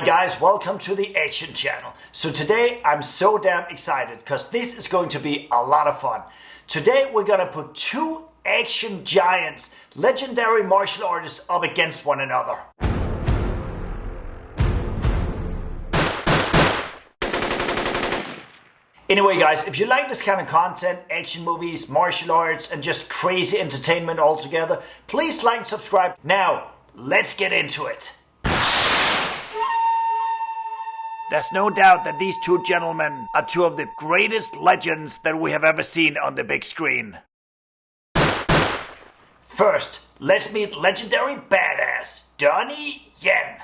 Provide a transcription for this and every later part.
Hi guys, welcome to the Action Channel. So today I'm so damn excited because this is going to be a lot of fun. Today we're gonna put two action giants, legendary martial artists, up against one another. Anyway guys, if you like this kind of content, action movies, martial arts, and just crazy entertainment altogether, please like and subscribe. Now, let's get into it. There's no doubt that these two gentlemen are two of the greatest legends that we have ever seen on the big screen. First, let's meet legendary badass Donnie Yen.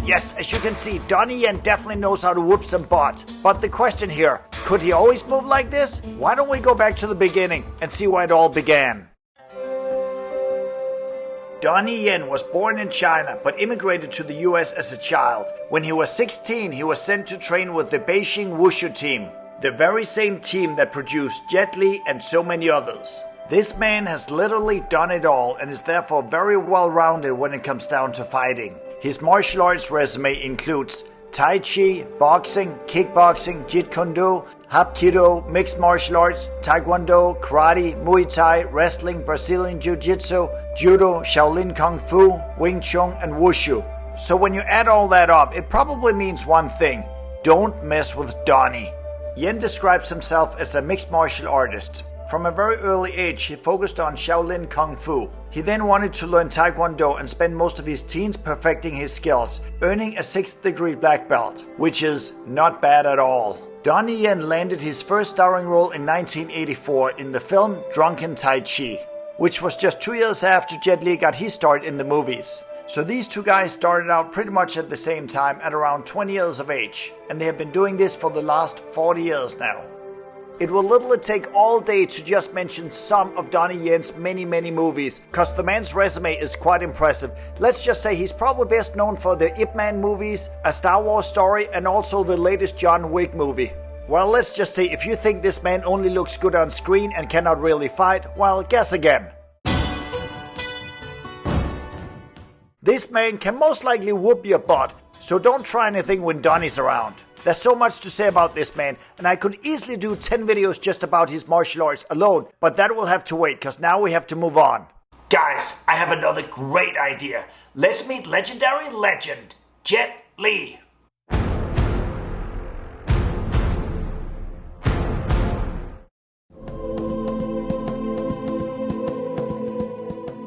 Yes, as you can see, Donnie Yen definitely knows how to whoop some butt. But the question here, could he always move like this? Why don't we go back to the beginning and see why it all began? Donnie Yen was born in China but immigrated to the US as a child. When he was 16, he was sent to train with the Beijing Wushu team, the very same team that produced Jet Li and so many others. This man has literally done it all and is therefore very well rounded when it comes down to fighting. His martial arts resume includes Tai Chi, boxing, kickboxing, Jeet Kune Do, Hapkido, mixed martial arts, Taekwondo, Karate, Muay Thai, wrestling, Brazilian Jiu-Jitsu, Judo, Shaolin Kung Fu, Wing Chun, and Wushu. So when you add all that up, it probably means one thing: don't mess with Donnie. Yen describes himself as a mixed martial artist. From a very early age, he focused on Shaolin Kung Fu. He then wanted to learn Taekwondo and spend most of his teens perfecting his skills, earning a 6th degree black belt, which is not bad at all. Donnie Yen landed his first starring role in 1984 in the film Drunken Tai Chi, which was just 2 years after Jet Li got his start in the movies. So these two guys started out pretty much at the same time at around 20 years of age, and they have been doing this for the last 40 years now. It will literally take all day to just mention some of Donnie Yen's many movies, cause the man's resume is quite impressive. Let's just say he's probably best known for the Ip Man movies, A Star Wars Story, and also the latest John Wick movie. Well, let's just say if you think this man only looks good on screen and cannot really fight, well, guess again. This man can most likely whoop your butt, so don't try anything when Donnie's around. There's so much to say about this man, and I could easily do 10 videos just about his martial arts alone, but that will have to wait, because now we have to move on. Guys, I have another great idea. Let's meet legendary legend, Jet Li.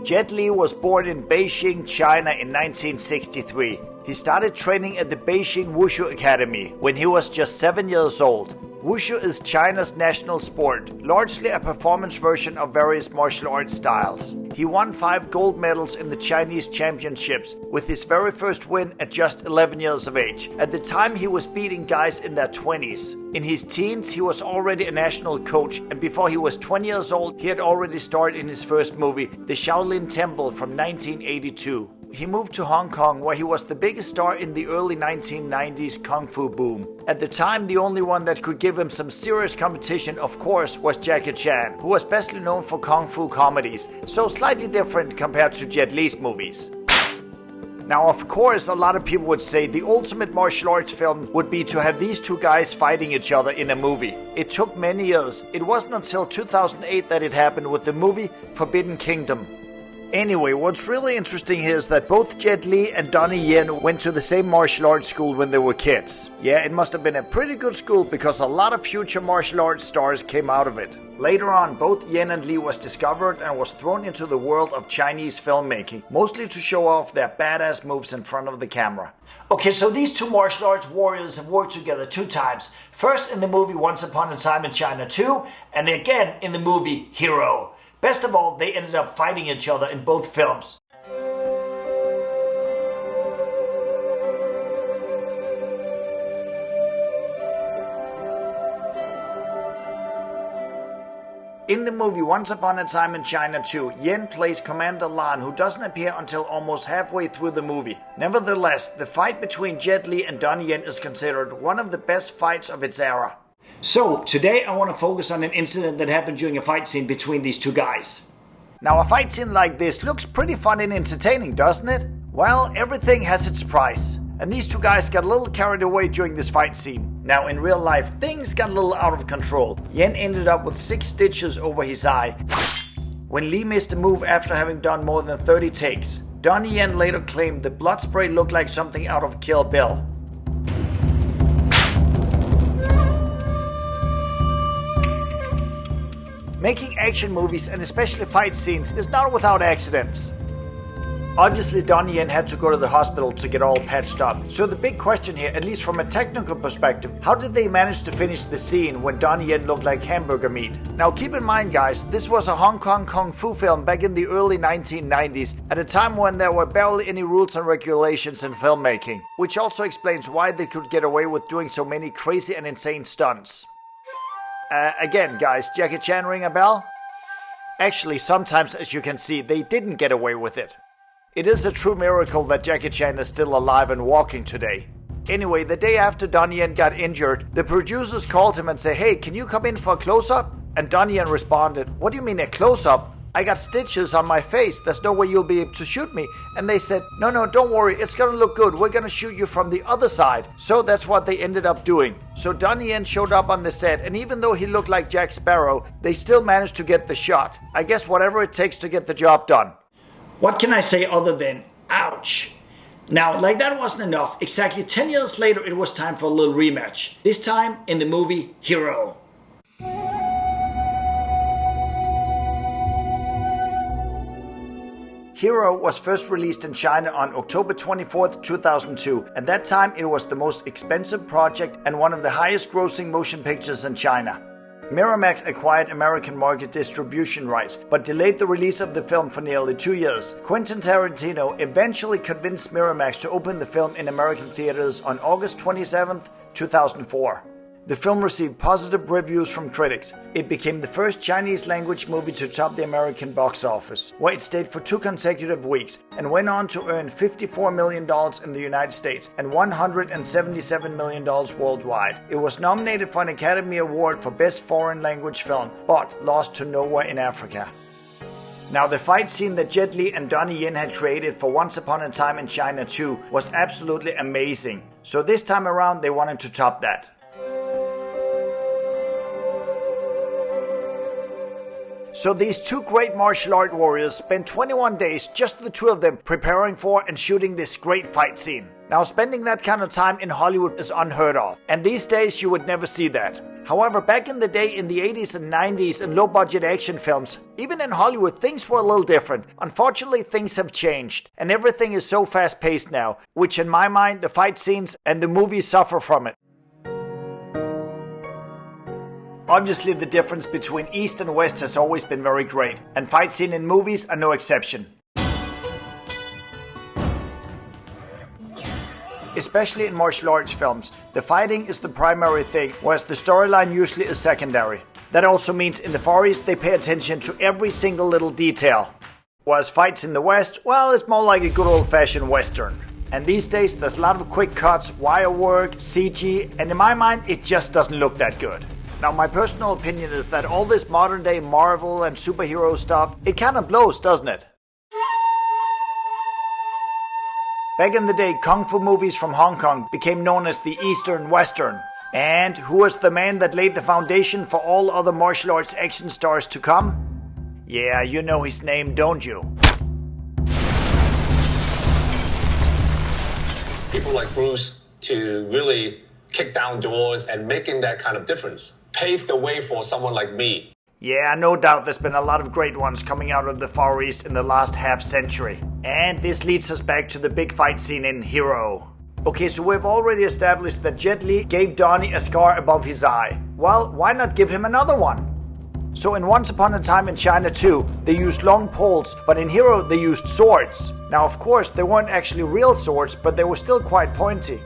Jet Li was born in Beijing, China in 1963. He started training at the Beijing Wushu Academy when he was just 7 years old. Wushu is China's national sport, largely a performance version of various martial arts styles. He won 5 gold medals in the Chinese championships, with his very first win at just 11 years of age. At the time, he was beating guys in their 20s. In his teens, he was already a national coach, and before he was 20 years old, he had already starred in his first movie, The Shaolin Temple from 1982. He moved to Hong Kong, where he was the biggest star in the early 1990s Kung Fu boom. At the time, the only one that could give him some serious competition, of course, was Jackie Chan, who was best known for Kung Fu comedies, so slightly different compared to Jet Li's movies. Now, of course, a lot of people would say the ultimate martial arts film would be to have these two guys fighting each other in a movie. It took many years. It wasn't until 2008 that it happened with the movie Forbidden Kingdom. Anyway, what's really interesting here is that both Jet Li and Donnie Yen went to the same martial arts school when they were kids. Yeah, it must have been a pretty good school because a lot of future martial arts stars came out of it. Later on, both Yen and Li was discovered and was thrown into the world of Chinese filmmaking, mostly to show off their badass moves in front of the camera. Okay, so these two martial arts warriors have worked together 2 times. First in the movie Once Upon a Time in China 2, and again in the movie Hero. Best of all, they ended up fighting each other in both films. In the movie Once Upon a Time in China 2, Yen plays Commander Lan, who doesn't appear until almost halfway through the movie. Nevertheless, the fight between Jet Li and Donnie Yen is considered one of the best fights of its era. So, today I want to focus on an incident that happened during a fight scene between these two guys. Now a fight scene like this looks pretty fun and entertaining, doesn't it? Well, everything has its price. And these two guys got a little carried away during this fight scene. Now in real life, things got a little out of control. Yen ended up with 6 stitches over his eye when Lee missed a move after having done more than 30 takes. Donnie Yen later claimed the blood spray looked like something out of Kill Bill. Making action movies and especially fight scenes is not without accidents. Obviously Donnie Yen had to go to the hospital to get all patched up. So the big question here, at least from a technical perspective, how did they manage to finish the scene when Donnie Yen looked like hamburger meat? Now keep in mind guys, this was a Hong Kong kung fu film back in the early 1990s, at a time when there were barely any rules and regulations in filmmaking, which also explains why they could get away with doing so many crazy and insane stunts. Again guys, Jackie Chan ring a bell? Actually, sometimes as you can see, they didn't get away with it. It is a true miracle that Jackie Chan is still alive and walking today. Anyway, the day after Donnie Yen got injured, the producers called him and said, "Hey, can you come in for a close-up?" And Donnie Yen responded, "What do you mean a close-up? I got stitches on my face, there's no way you'll be able to shoot me." And they said, no, don't worry, it's gonna look good, we're gonna shoot you from the other side. So that's what they ended up doing. So Donnie Yen showed up on the set, and even though he looked like Jack Sparrow, they still managed to get the shot. I guess whatever it takes to get the job done. What can I say other than, ouch? Now, like that wasn't enough, exactly 10 years later it was time for a little rematch. This time in the movie Hero. Hero was first released in China on October 24th, 2002. At that time, it was the most expensive project and one of the highest grossing motion pictures in China. Miramax acquired American market distribution rights, but delayed the release of the film for nearly 2 years. Quentin Tarantino eventually convinced Miramax to open the film in American theaters on August 27th, 2004. The film received positive reviews from critics. It became the first Chinese language movie to top the American box office, where it stayed for 2 consecutive weeks and went on to earn $54 million in the United States and $177 million worldwide. It was nominated for an Academy Award for Best Foreign Language Film, but lost to Nowhere in Africa. Now, the fight scene that Jet Li and Donnie Yen had created for Once Upon a Time in China 2 was absolutely amazing. So this time around they wanted to top that. So these 2 great martial art warriors spent 21 days, just the 2 of them, preparing for and shooting this great fight scene. Now, spending that kind of time in Hollywood is unheard of, and these days you would never see that. However, back in the day in the 80s and 90s in low-budget action films, even in Hollywood, things were a little different. Unfortunately, things have changed, and everything is so fast-paced now, which in my mind, the fight scenes and the movies suffer from it. Obviously, the difference between East and West has always been very great, and fight scenes in movies are no exception. Especially in martial arts films, the fighting is the primary thing, whereas the storyline usually is secondary. That also means in the Far East they pay attention to every single little detail. Whereas fights in the West, well, it's more like a good old-fashioned Western. And these days there's a lot of quick cuts, wire work, CG, and in my mind it just doesn't look that good. Now, my personal opinion is that all this modern day Marvel and superhero stuff, it kind of blows, doesn't it? Back in the day, kung fu movies from Hong Kong became known as the Eastern Western. And who was the man that laid the foundation for all other martial arts action stars to come? Yeah, you know his name, don't you? People like Bruce to really kick down doors and making that kind of difference. Paved the way for someone like me. Yeah, no doubt there's been a lot of great ones coming out of the Far East in the last half century. And this leads us back to the big fight scene in Hero. Okay, so we've already established that Jet Li gave Donnie a scar above his eye. Well, why not give him another one? So in Once Upon a Time in China 2, they used long poles, but in Hero they used swords. Now of course they weren't actually real swords, but they were still quite pointy.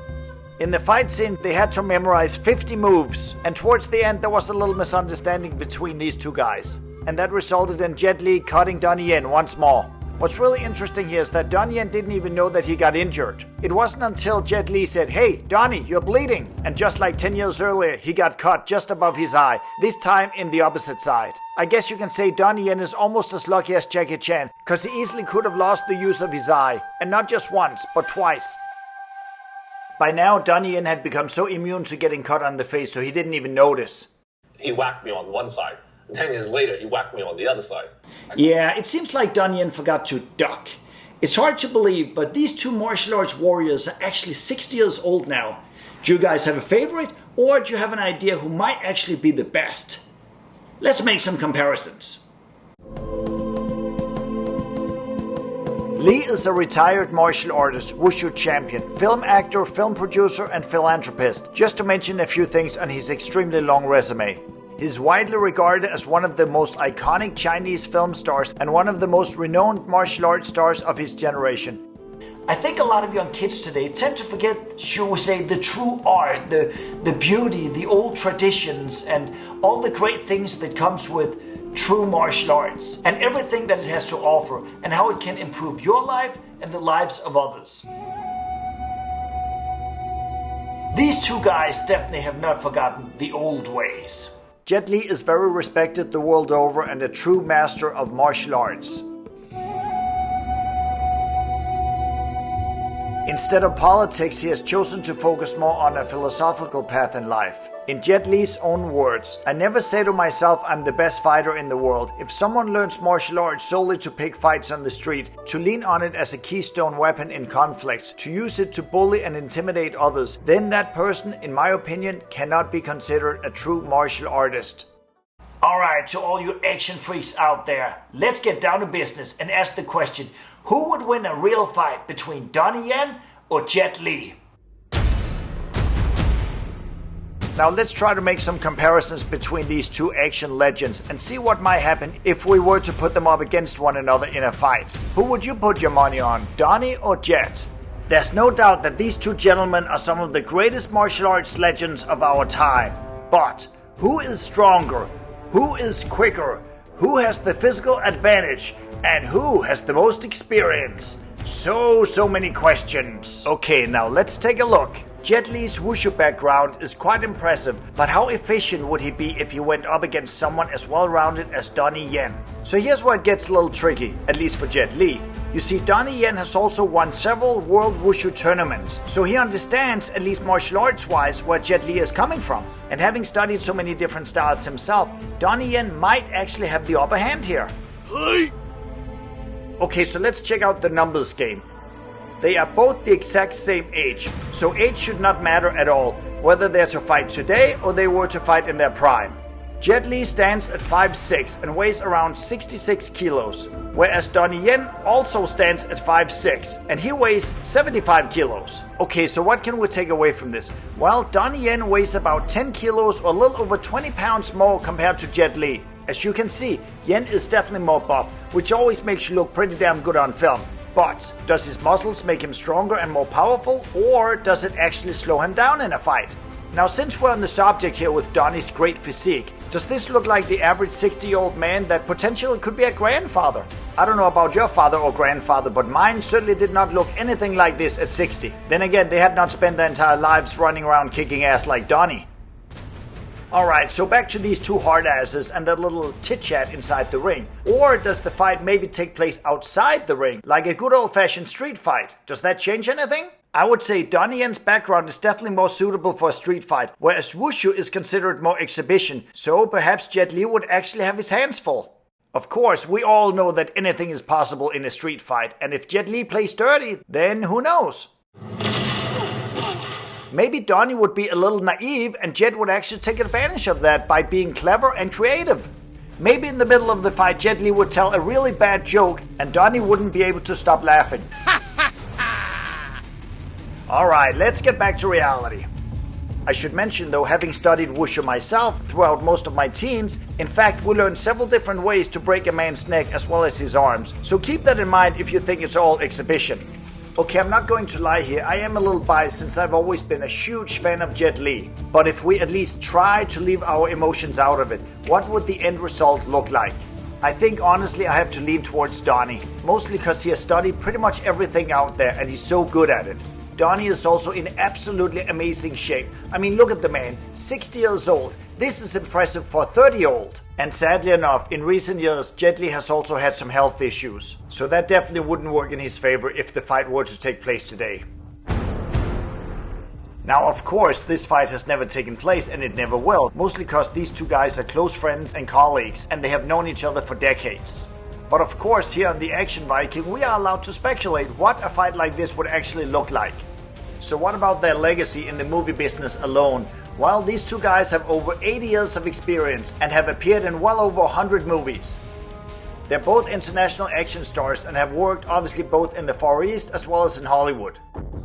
In the fight scene, they had to memorize 50 moves, and towards the end there was a little misunderstanding between these 2 guys. And that resulted in Jet Li cutting Donnie Yen once more. What's really interesting here is that Donnie Yen didn't even know that he got injured. It wasn't until Jet Li said, "Hey, Donnie, you're bleeding." And just like 10 years earlier, he got cut just above his eye, this time in the opposite side. I guess you can say Donnie Yen is almost as lucky as Jackie Chan, because he easily could have lost the use of his eye. And not just once, but twice. By now, Donnie Yen had become so immune to getting cut on the face, so he didn't even notice. He whacked me on one side. 10 years later, he whacked me on the other side. Yeah, it seems like Donnie Yen forgot to duck. It's hard to believe, but these two martial arts warriors are actually 60 years old now. Do you guys have a favorite, or do you have an idea who might actually be the best? Let's make some comparisons. Lee is a retired martial artist, wushu champion, film actor, film producer, and philanthropist, just to mention a few things on his extremely long resume. He's widely regarded as one of the most iconic Chinese film stars and one of the most renowned martial arts stars of his generation. I think a lot of young kids today tend to forget, shall we say, the true art, the beauty, the old traditions, and all the great things that comes with true martial arts, and everything that it has to offer, and how it can improve your life and the lives of others. These two guys definitely have not forgotten the old ways. Jet Li is very respected the world over and a true master of martial arts. Instead of politics, he has chosen to focus more on a philosophical path in life. In Jet Li's own words, "I never say to myself I'm the best fighter in the world. If someone learns martial arts solely to pick fights on the street, to lean on it as a keystone weapon in conflicts, to use it to bully and intimidate others, then that person, in my opinion, cannot be considered a true martial artist." Alright, to all you action freaks out there, let's get down to business and ask the question, who would win a real fight between Donnie Yen or Jet Li? Now let's try to make some comparisons between these two action legends and see what might happen if we were to put them up against one another in a fight. Who would you put your money on, Donnie or Jet? There's no doubt that these two gentlemen are some of the greatest martial arts legends of our time. But who is stronger? Who is quicker? Who has the physical advantage? And who has the most experience? So many questions. Okay, now let's take a look. Jet Li's wushu background is quite impressive, but how efficient would he be if he went up against someone as well-rounded as Donnie Yen? So here's where it gets a little tricky, at least for Jet Li. You see, Donnie Yen has also won several World Wushu tournaments, so he understands, at least martial arts-wise, where Jet Li is coming from. And having studied so many different styles himself, Donnie Yen might actually have the upper hand here. Okay, so let's check out the numbers game. They are both the exact same age, so age should not matter at all, whether they're to fight today or they were to fight in their prime. Jet Li stands at 5'6" and weighs around 66 kilos, whereas Donnie Yen also stands at 5'6" and he weighs 75 kilos. Okay, so what can we take away from this? Well, Donnie Yen weighs about 10 kilos or a little over 20 pounds more compared to Jet Li. As you can see, Yen is definitely more buff, which always makes you look pretty damn good on film. But does his muscles make him stronger and more powerful, or does it actually slow him down in a fight? Now, since we're on the subject here with Donnie's great physique, does this look like the average 60-year-old man that potentially could be a grandfather? I don't know about your father or grandfather, but mine certainly did not look anything like this at 60. Then again, they had not spent their entire lives running around kicking ass like Donnie. Alright, so back to these two hard asses and that little chit-chat inside the ring. Or does the fight maybe take place outside the ring, like a good old-fashioned street fight? Does that change anything? I would say Donnie Yen's background is definitely more suitable for a street fight, whereas Wushu is considered more exhibition, so perhaps Jet Li would actually have his hands full. Of course, we all know that anything is possible in a street fight, and if Jet Li plays dirty, then who knows? Maybe Donnie would be a little naive and Jet would actually take advantage of that by being clever and creative. Maybe in the middle of the fight Jet Li would tell a really bad joke and Donnie wouldn't be able to stop laughing. Alright, let's get back to reality. I should mention though, having studied Wushu myself throughout most of my teens, in fact we learned several different ways to break a man's neck as well as his arms, so keep that in mind if you think it's all exhibition. Okay, I'm not going to lie here, I am a little biased since I've always been a huge fan of Jet Li. But if we at least try to leave our emotions out of it, what would the end result look like? I think honestly I have to lean towards Donnie, mostly because he has studied pretty much everything out there and he's so good at it. Donnie is also in absolutely amazing shape. I mean, look at the man, 60 years old. This is impressive for a 30-year-old. And sadly enough, in recent years, Jet Li has also had some health issues. So that definitely wouldn't work in his favor if the fight were to take place today. Now, of course, this fight has never taken place and it never will, mostly because these two guys are close friends and colleagues and they have known each other for decades. But of course, here on the Action Viking, we are allowed to speculate what a fight like this would actually look like. So what about their legacy in the movie business alone? Well, these two guys have over 80 years of experience and have appeared in well over 100 movies. They're both international action stars and have worked obviously both in the Far East as well as in Hollywood.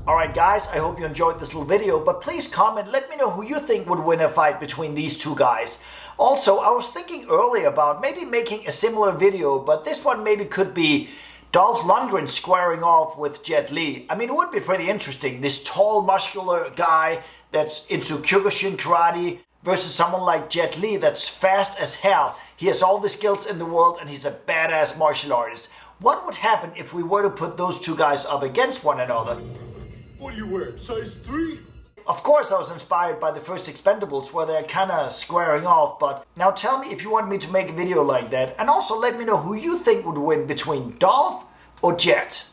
Alright guys, I hope you enjoyed this little video, but please comment, let me know who you think would win a fight between these two guys. Also, I was thinking earlier about maybe making a similar video, but this one maybe could be Dolph Lundgren squaring off with Jet Li. I mean, it would be pretty interesting. This tall, muscular guy that's into Kyokushin karate versus someone like Jet Li that's fast as hell. He has all the skills in the world and he's a badass martial artist. What would happen if we were to put those two guys up against one another? What do you wear, size 3? Of course I was inspired by the first Expendables where they're kinda squaring off, but now tell me if you want me to make a video like that, and also let me know who you think would win between Dolph or Jet.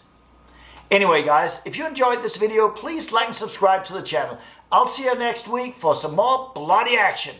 Anyway guys, if you enjoyed this video, please like and subscribe to the channel. I'll see you next week for some more bloody action.